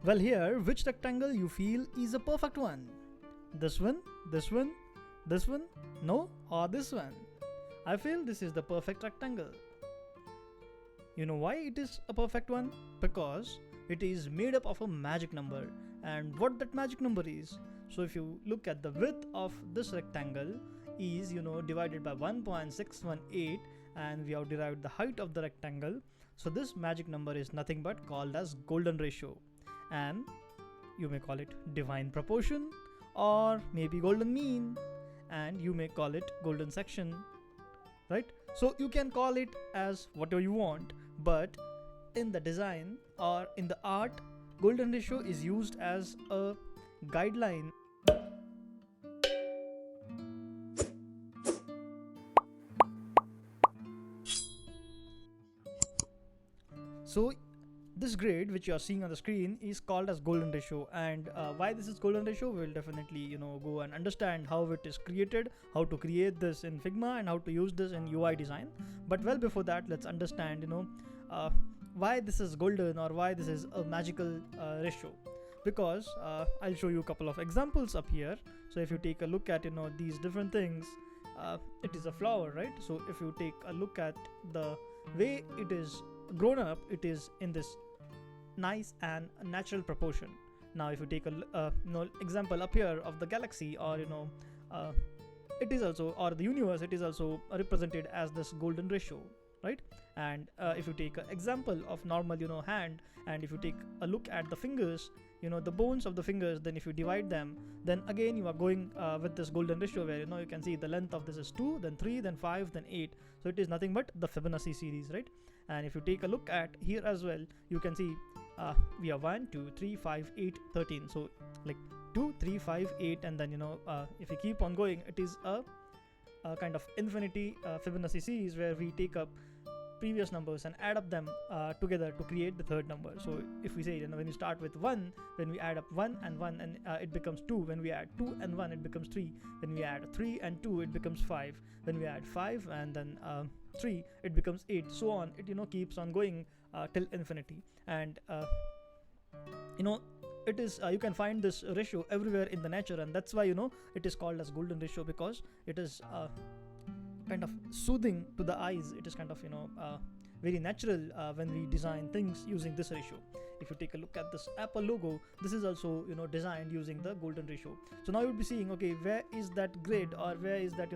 Well, here, which rectangle you feel is a perfect one? This one, this one, this one, no, or this one? I feel this is the perfect rectangle. You know why it is a perfect one? Because it is made up of a magic number, and what that magic number is. So if you look at the width of this rectangle is divided by 1.618, and we have derived the height of the rectangle. So this magic number is nothing but called as golden ratio, and you may call it divine proportion, or maybe golden mean, and you may call it golden section, right? So you can call it as whatever you want, but in the design or in the art, golden ratio is used as a guideline. So this grade which you are seeing on the screen is called as golden ratio, and why this is golden ratio, we'll definitely go and understand how it is created, how to create this in Figma, and how to use this in UI design. But well, before that, let's understand why this is golden, or why this is a magical ratio. Because I'll show you a couple of examples up here. So if you take a look at these different things, it is a flower, right? So if you take a look at the way it is grown up, it is in this nice and natural proportion. Now if you take a example up here of the galaxy, or it is also, or the universe, it is also represented as this golden ratio, right? And if you take an example of normal hand, and if you take a look at the fingers, the bones of the fingers, then if you divide them, then again you are going with this golden ratio, where you can see the length of this is 2, then 3, then 5, then 8. So it is nothing but the Fibonacci series, right? And if you take a look at here as well, you can see we have 1, 2, 3, 5, 8, 13. So like 2, 3, 5, 8, and then if you keep on going, it is a kind of infinity Fibonacci series, where we take up previous numbers and add up them together to create the third number. So if we say when you start with 1, when we add up 1 and 1, and it becomes 2. When we add 2 and 1, it becomes 3. When we add 3 and 2, it becomes 5. When we add 5 and then 3, it becomes 8. So on, it keeps on going till infinity. And it is you can find this ratio everywhere in the nature, and that's why it is called as golden ratio, because it is kind of soothing to the eyes. It is kind of very natural when we design things using this ratio. If you take a look at this Apple logo, this is also designed using the golden ratio. So now you'll be seeing, okay, where is that grid, or where is that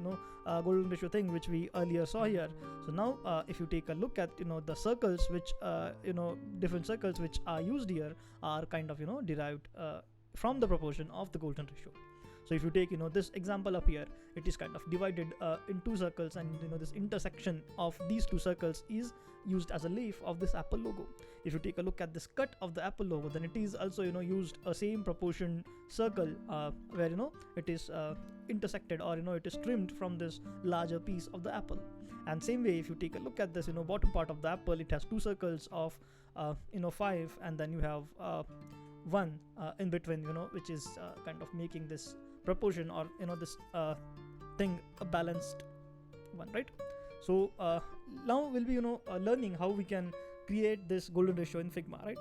golden ratio thing which we earlier saw here. So now if you take a look at the circles which different circles which are used here are kind of derived from the proportion of the golden ratio. So if you take this example up here, it is kind of divided in two circles, and this intersection of these two circles is used as a leaf of this Apple logo. If you take a look at this cut of the Apple logo, then it is also used a same proportion circle where it is intersected, or it is trimmed from this larger piece of the apple. And same way, if you take a look at this bottom part of the apple, it has two circles of 5, and then you have 1 in between, which is kind of making this proportion, or this thing a balanced one, right? So now we'll be learning how we can create this golden ratio in Figma, right?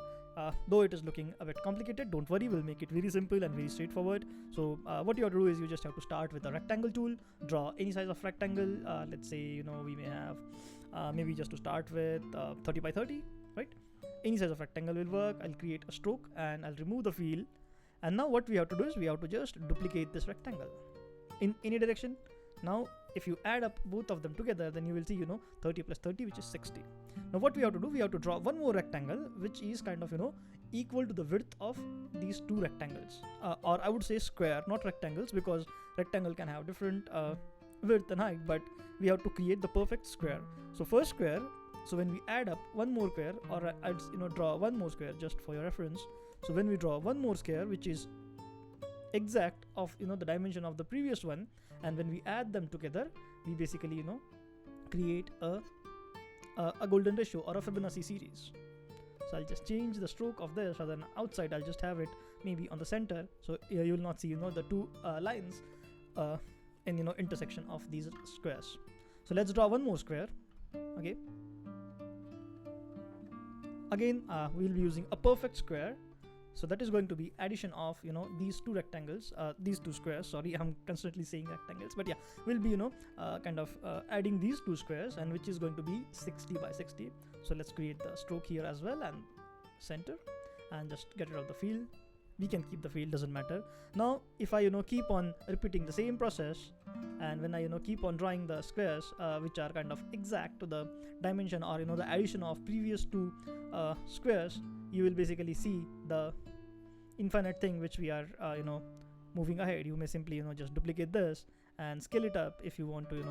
Though it is looking a bit complicated, don't worry, we'll make it very simple and very straightforward. So what you have to do is you just have to start with a rectangle tool, draw any size of rectangle. Let's say we may have maybe just to start with 30 by 30, right? Any size of rectangle will work. I'll create a stroke and I'll remove the fill. And now what we have to do is we have to just duplicate this rectangle in any direction. Now if you add up both of them together, then you will see 30 plus 30, which is 60. Now what we have to do, we have to draw one more rectangle which is kind of equal to the width of these two rectangles, or I would say square, not rectangles, because rectangle can have different width and height, but we have to create the perfect square. So first square, so when we add up one more square, or I'll draw one more square just for your reference. So when we draw one more square which is exact of the dimension of the previous one, and when we add them together, we basically create a golden ratio or a Fibonacci series. So I'll just change the stroke of this, rather than outside I'll just have it maybe on the center, so you will not see the two lines in intersection of these squares. So let's draw one more square. Okay, again we'll be using a perfect square So that is going to be addition of these two rectangles, these two squares. Sorry, I'm constantly saying rectangles, but yeah, we'll be kind of adding these two squares, and which is going to be 60 by 60. So let's create the stroke here as well and center, and just get rid of the field. We can keep the field, doesn't matter. Now if I keep on repeating the same process, and when I keep on drawing the squares which are kind of exact to the dimension, or the addition of previous two squares, you will basically see the infinite thing which we are moving ahead. You may simply just duplicate this and scale it up if you want to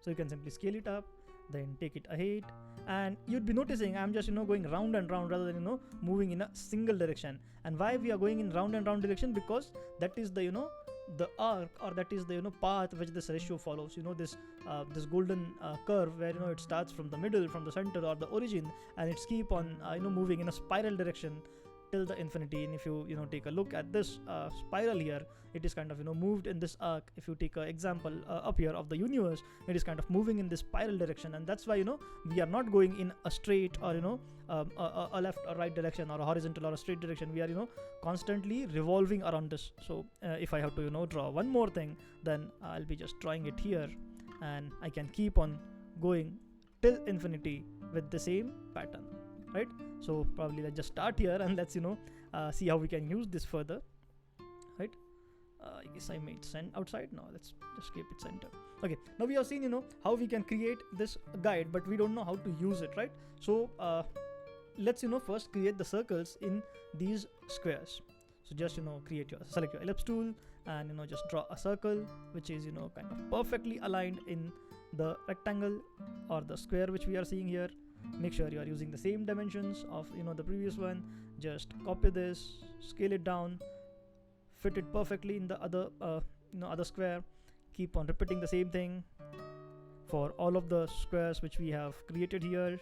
so you can simply scale it up, then take it ahead, and you'd be noticing I'm just going round and round rather than moving in a single direction. And why we are going in round and round direction? Because that is the the arc, or that is the path which this ratio follows. This golden curve where it starts from the middle, from the center or the origin, and it's keep on moving in a spiral direction till the infinity. And if you take a look at this spiral here, it is kind of moved in this arc. If you take an example up here of the universe, it is kind of moving in this spiral direction, and that's why we are not going in a straight or a left or right direction, or a horizontal or a straight direction. We are constantly revolving around this. So if I have to draw one more thing, then I'll be just drawing it here, and I can keep on going till infinity with the same pattern, right? So probably let's just start here, and let's see how we can use this further, right? I guess I made send outside. Now let's just keep it center. Okay, now we have seen how we can create this guide, but we don't know how to use it, right? So let's first create the circles in these squares. So just select your ellipse tool, and just draw a circle which is kind of perfectly aligned in the rectangle or the square which we are seeing here. Make sure you are using the same dimensions of the previous one. Just copy this, scale it down, fit it perfectly in the other other square. Keep on repeating the same thing for all of the squares which we have created here,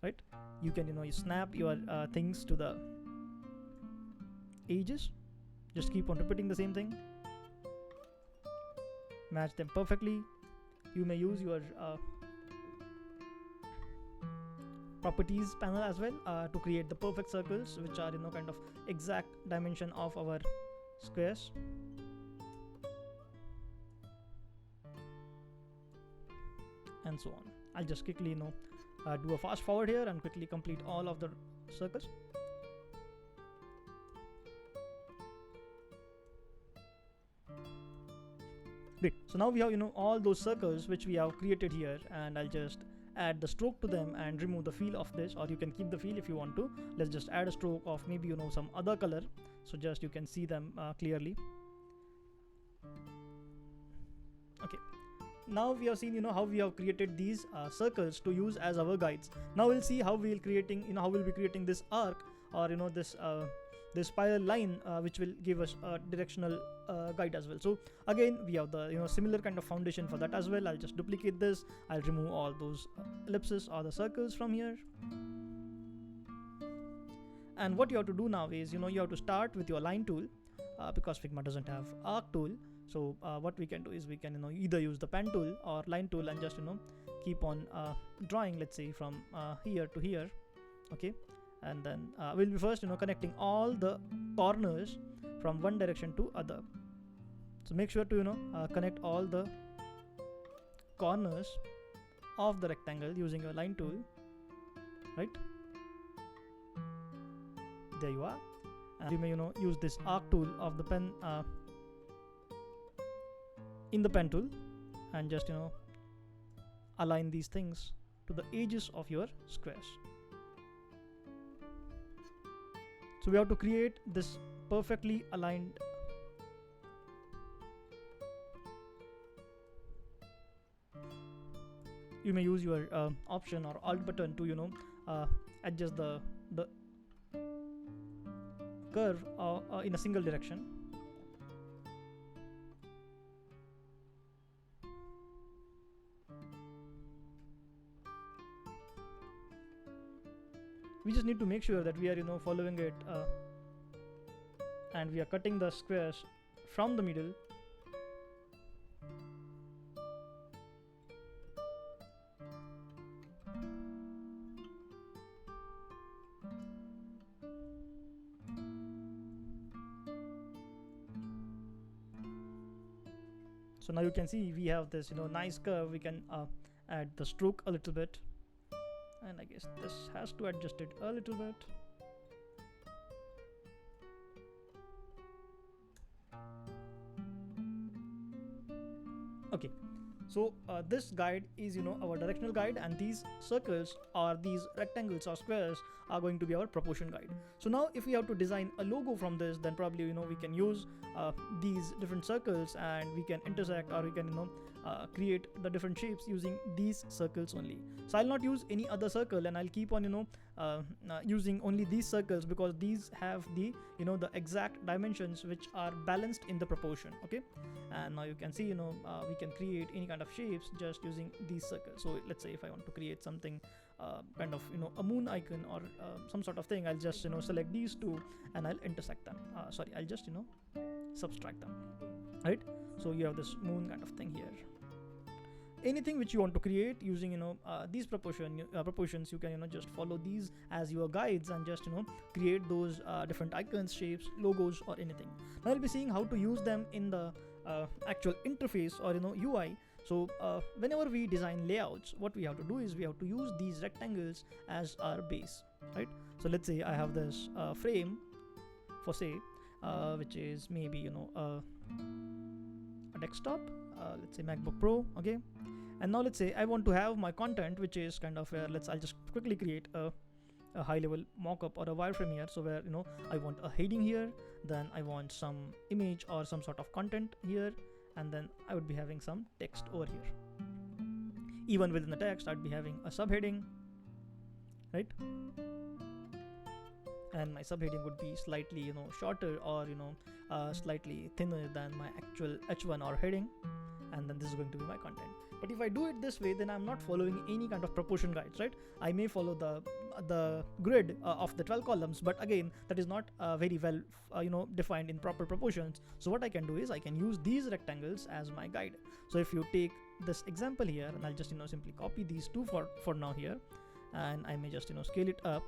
right? You can you snap your things to the edges. Just keep on repeating the same thing, match them perfectly. You may use your properties panel as well to create the perfect circles which are kind of exact dimension of our squares. And so on. I'll just quickly do a fast forward here and quickly complete all of the circles. Great. So now we have all those circles which we have created here, and I'll just add the stroke to them and remove the feel of this, or you can keep the feel if you want to. Let's just add a stroke of maybe some other color, so just you can see them clearly. Okay, now we have seen how we have created these circles to use as our guides. Now we'll see how we'll be creating this arc, or this spiral line which will give us a directional guide as well. So again, we have the similar kind of foundation for that as well. I'll just duplicate this. I'll remove all those ellipses or the circles from here. And what you have to do now is you have to start with your line tool, because Figma doesn't have arc tool. So what we can do is we can either use the pen tool or line tool, and just keep on drawing, let's say from here to here. Okay, and then we'll be first connecting all the corners from one direction to other. So make sure to connect all the corners of the rectangle using your line tool, right? There you are. And you may use this arc tool of the pen in the pen tool, and just align these things to the edges of your squares. So we have to create this perfectly aligned you may use your option or alt button to adjust the curve in a single direction. We just need to make sure that we are following it and we are cutting the squares from the middle. So now you can see we have this nice curve. We can add the stroke a little bit, and I guess this has to adjust it a little bit. Okay, so this guide is our directional guide, and these circles or these rectangles or squares are going to be our proportion guide. So now if we have to design a logo from this, then probably we can use these different circles, and we can intersect, or we can create the different shapes using these circles only. So I'll not use any other circle, and I'll keep on using only these circles, because these have the the exact dimensions which are balanced in the proportion. Okay, and now you can see we can create any kind of shapes just using these circles. So let's say if I want to create something kind of a moon icon or some sort of thing, I'll just select these two and I'll intersect them. Sorry, I'll just subtract them, right? So you have this moon kind of thing here. Anything which you want to create using these proportions, you can just follow these as your guides and just create those different icons, shapes, logos, or anything. Now I'll be seeing how to use them in the actual interface or UI. So whenever we design layouts, what we have to do is we have to use these rectangles as our base, right? So let's say I have this frame for say which is maybe a desktop, let's say MacBook Pro. Okay, and now let's say I want to have my content, which is kind of where I'll just quickly create a high level mockup or a wireframe here. So where I want a heading here, then I want some image or some sort of content here, and then I would be having some text over here. Even within the text, I'd be having a subheading, right? And my subheading would be slightly shorter or slightly thinner than my actual h1 or heading, and then this is going to be my content. But if I do it this way, then I'm not following any kind of proportion guides, right? I may follow the grid of the 12 columns, but again, that is not very well defined in proper proportions. So what I can do is I can use these rectangles as my guide. So if you take this example here, and I'll just simply copy these two for now here, and I may just scale it up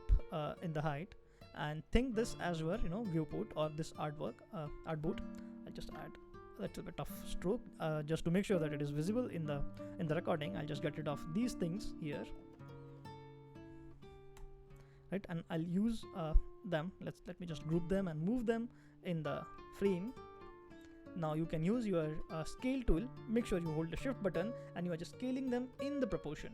in the height, and think this as your viewport or this artboard. I'll just add a little bit of stroke just to make sure that it is visible in the recording. I'll just get rid of these things here, right? And I'll use them. Let me just group them and move them in the frame. Now you can use your scale tool. Make sure you hold the shift button and you are just scaling them in the proportion.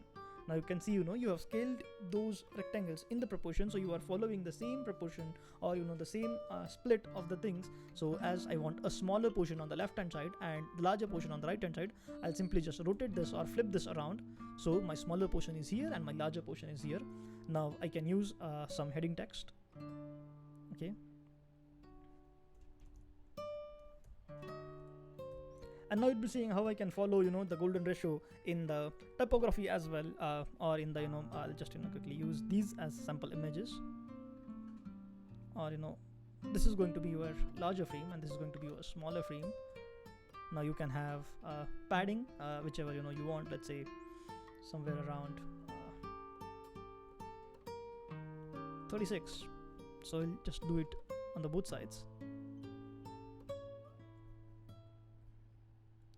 Now you can see you have scaled those rectangles in the proportion, so you are following the same proportion or the same split of the things. So as I want a smaller portion on the left hand side and the larger portion on the right hand side, I'll simply just rotate this or flip this around, so my smaller portion is here and my larger portion is here. Now I can use some heading text. Okay, and now you'll be seeing how I can follow the golden ratio in the typography as well, or in the I'll just quickly use these as sample images, or this is going to be your larger frame and this is going to be your smaller frame. Now you can have padding, whichever you want. Let's say somewhere around 36. So I'll just do it on the both sides.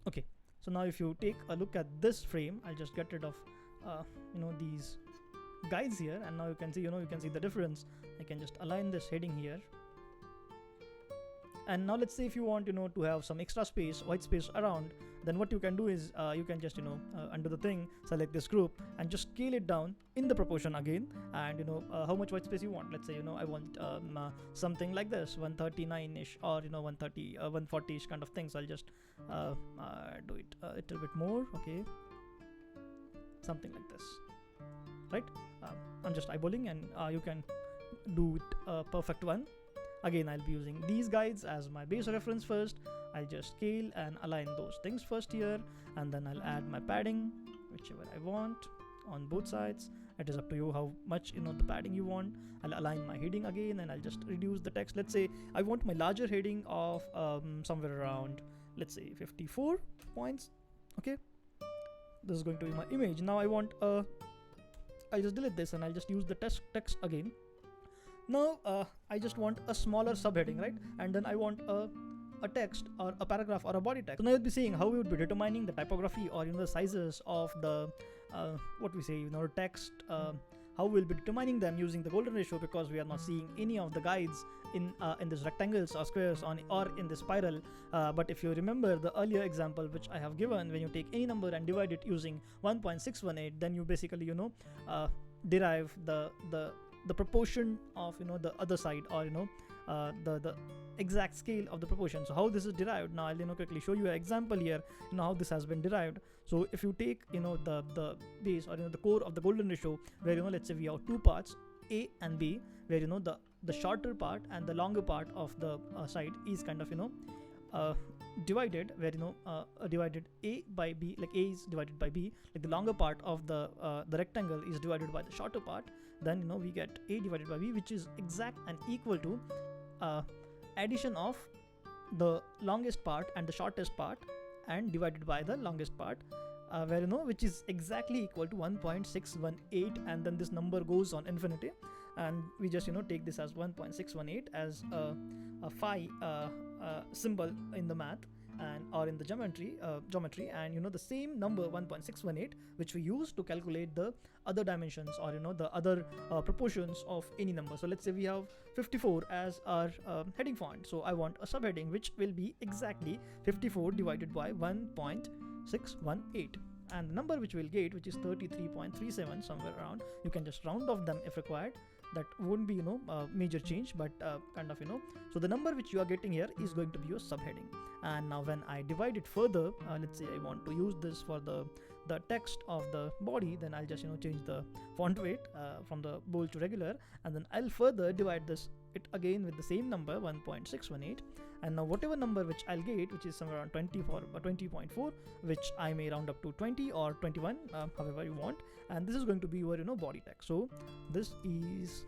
Okay, so now if you take a look at this frame, I'll just get rid of these guides here, and now you can see you can see the difference. I can just align this heading here, and now let's say if you want to have some extra space, white space around, then what you can do is you can just under the thing select this group and just scale it down in the proportion again, and how much white space you want. Let's say I want something like this 139ish or 130 140ish kind of thing. So I'll just do it a little bit more. Okay, something like this, right? I'm just eyeballing, and you can do it a perfect one. Again, I'll be using these guides as my base reference first. I'll just scale and align those things first here, and then I'll add my padding, whichever I want, on both sides. It is up to you how much the padding you want. I'll align my heading again, and I'll just reduce the text. Let's say I want my larger heading of somewhere around, let's say 54 points. Okay, this is going to be my image. Now I want I'll just delete this and I'll just use the text again. Now I just want a smaller subheading, right? And then I want a a text or a paragraph or a body text. So now you'll be seeing how we would be determining the typography or the sizes of the what we say text, how we'll be determining them using the golden ratio, because we are not seeing any of the guides in this rectangles or squares or in this spiral. But if you remember the earlier example which I have given, when you take any number and divide it using 1.618, then you basically derive the proportion of the other side, or the exact scale of the proportion. So how this is derived, now I'll quickly show you an example here, how this has been derived. So if you take the base, or the core of the golden ratio, where let's say we have two parts, A and B, where the shorter part and the longer part of the side is kind of divided, where divided A by B, like A is divided by B, like the longer part of the rectangle is divided by the shorter part, then we get A divided by B, which is exact and equal to addition of the longest part and the shortest part and divided by the longest part, where which is exactly equal to 1.618, and then this number goes on infinity, and we just take this as 1.618 as a phi symbol in the math and or in the geometry, and the same number 1.618 which we use to calculate the other dimensions, or the other proportions of any number. So let's say we have 54 as our heading font, so I want a subheading which will be exactly 54 divided by 1.618, and the number which we'll get, which is 33.37, somewhere around. You can just round off them if required. That won't be major change, but kind of so the number which you are getting here is going to be your subheading. And now when I divide it further, let's say I want to use this for the text of the body, then I'll just change the font weight from the bold to regular, and then I'll further divide it again with the same number 1.618, and now whatever number which I'll get, which is somewhere around 24 or 20.4, which I may round up to 20 or 21, however you want, and this is going to be your body text. So this is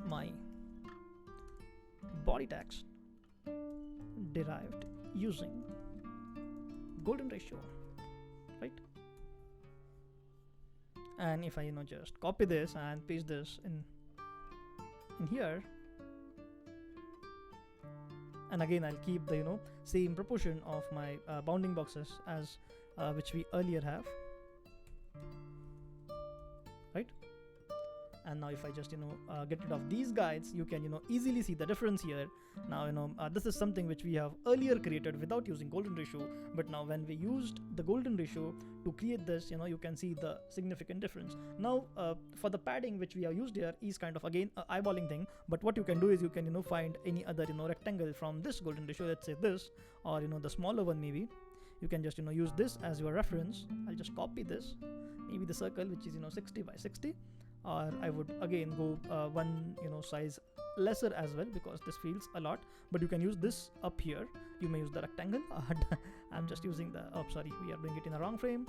my body text derived using golden ratio, right? And if I just copy this and paste this in here, and again I'll keep the same proportion of my bounding boxes as which we earlier have, right? And now if I just get rid of these guides, you can easily see the difference here. Now this is something which we have earlier created without using golden ratio, but now when we used the golden ratio to create this, you can see the significant difference. Now for the padding which we have used here is kind of again a eyeballing thing, but what you can do is you can find any other rectangle from this golden ratio, let's say this, or the smaller one maybe. You can just use this as your reference. I'll just copy this, maybe the circle which is 60 by 60, or I would again go one size lesser as well, because this feels a lot, but you can use this up here. You may use the rectangle. I'm just using the sorry, we are doing it in the wrong frame.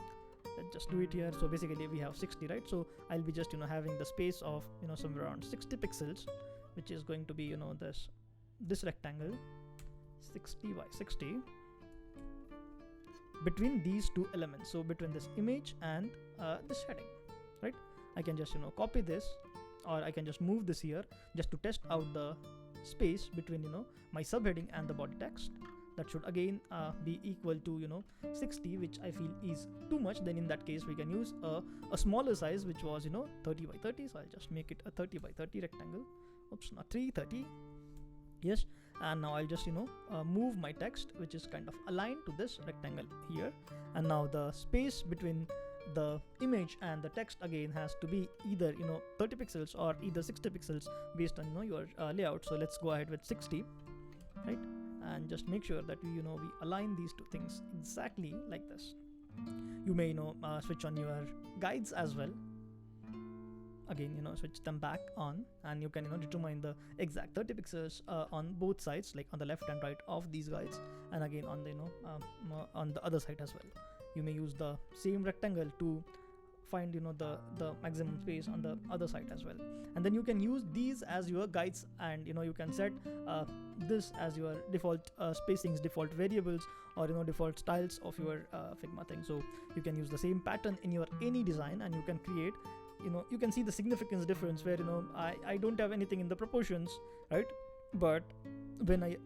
Let's just do it here. So basically we have 60, right? So I'll be just having the space of somewhere around 60 pixels, which is going to be this rectangle 60 by 60 between these two elements, so between this image and this heading, right? I can just copy this, or I can just move this here just to test out the space between my subheading and the body text. That should again be equal to 60, which I feel is too much. Then in that case we can use a smaller size, which was 30 by 30. So I'll just make it a 30 by 30 rectangle. Oops, not 330. Yes, and now I'll just move my text, which is kind of aligned to this rectangle here, and now the space between the image and the text again has to be either 30 pixels or either 60 pixels based on your layout. So let's go ahead with 60, right? And just make sure that we align these two things exactly like this. You may switch on your guides as well. Again switch them back on, and you can determine the exact 30 pixels on both sides, like on the left and right of these guides, and again on the on the other side as well. You may use the same rectangle to find the maximum space on the other side as well, and then you can use these as your guides, and you can set this as your default spacings, default variables, or default styles of your Figma thing. So you can use the same pattern in your any design, and you can create you can see the significance difference where I don't have anything in the proportions, right? But when I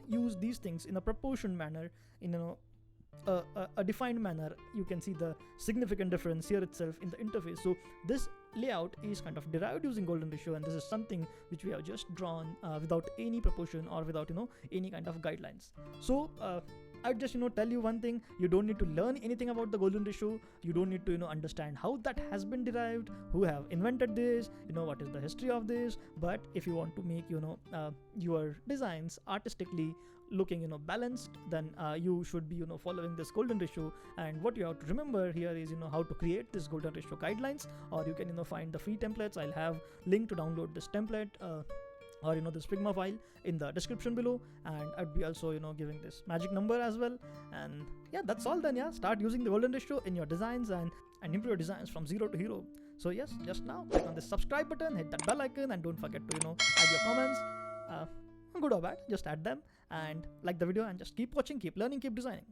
use these things in a proportioned manner, in a defined manner, you can see the significant difference here itself in the interface. So this layout is kind of derived using golden ratio, and this is something which we have just drawn without any proportion or without any kind of guidelines. So I'd just tell you one thing: you don't need to learn anything about the golden ratio. You don't need to understand how that has been derived, who have invented this, what is the history of this. But if you want to make your designs artistically looking balanced, then you should be following this golden ratio. And what you have to remember here is how to create this golden ratio guidelines, or you can find the free templates. I'll have link to download this template or this Figma file in the description below, and I'd be also giving this magic number as well. And yeah, that's all then. Yeah, start using the golden ratio in your designs and improve your designs from zero to hero. So yes, just now click on the subscribe button, hit that bell icon, and don't forget to add your comments, good or bad, just add them, and like the video, and just keep watching, keep learning, keep designing.